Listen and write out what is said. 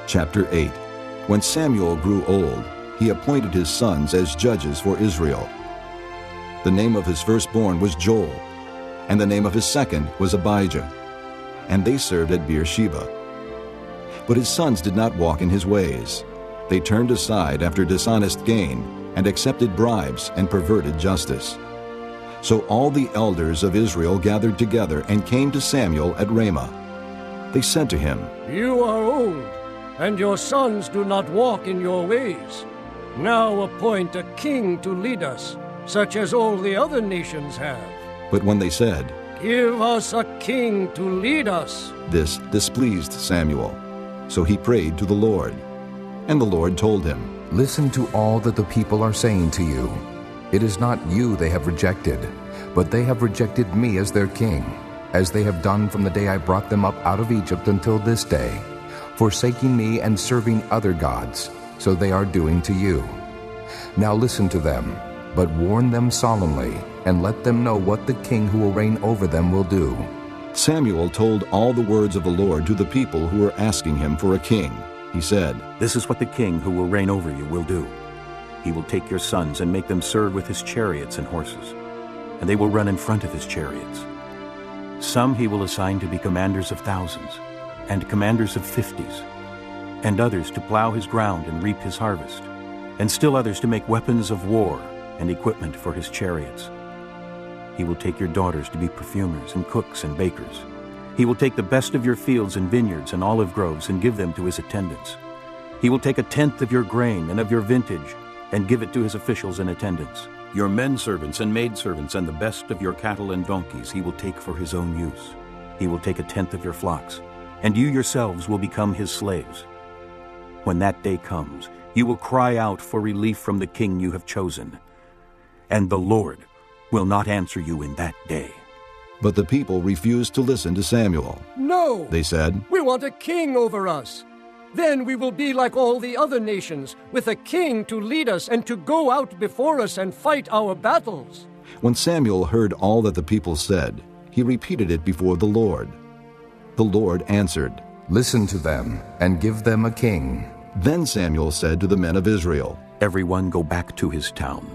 Chapter 8. When Samuel grew old, he appointed his sons as judges for Israel. The name of his firstborn was Joel, and the name of his second was Abijah, and they served at Beersheba. But his sons did not walk in his ways. They turned aside after dishonest gain, and accepted bribes and perverted justice. So all the elders of Israel gathered together and came to Samuel at Ramah. They said to him, "You are old, and your sons do not walk in your ways. Now appoint a king to lead us, such as all the other nations have." But when they said, "Give us a king to lead us," this displeased Samuel. So he prayed to the Lord. And the Lord told him, Listen to all that the people are saying to you. It is not you they have rejected, but they have rejected me as their king, as they have done from the day I brought them up out of Egypt until this day, forsaking me and serving other gods, so they are doing to you. Now listen to them, but warn them solemnly, and let them know what the king who will reign over them will do. Samuel told all the words of the Lord to the people who were asking him for a king. He said, "This is what the king who will reign over you will do. He will take your sons and make them serve with his chariots and horses, and they will run in front of his chariots. Some he will assign to be commanders of thousands, and commanders of 50s, and others to plow his ground and reap his harvest, and still others to make weapons of war and equipment for his chariots. He will take your daughters to be perfumers and cooks and bakers. He will take the best of your fields and vineyards and olive groves and give them to his attendants. He will take a tenth of your grain and of your vintage and give it to his officials and attendants. Your men servants and maidservants and the best of your cattle and donkeys he will take for his own use. He will take a tenth of your flocks, and you yourselves will become his slaves. When that day comes, you will cry out for relief from the king you have chosen, and the Lord will not answer you in that day." But the people refused to listen to Samuel. "No," They said, "we want a king over us. Then we will be like all the other nations, with a king to lead us and to go out before us and fight our battles." When Samuel heard all that the people said, he repeated it before the Lord. The Lord answered. Listen to them, and give them a king. Then Samuel said to the men of Israel, "Everyone go back to his town.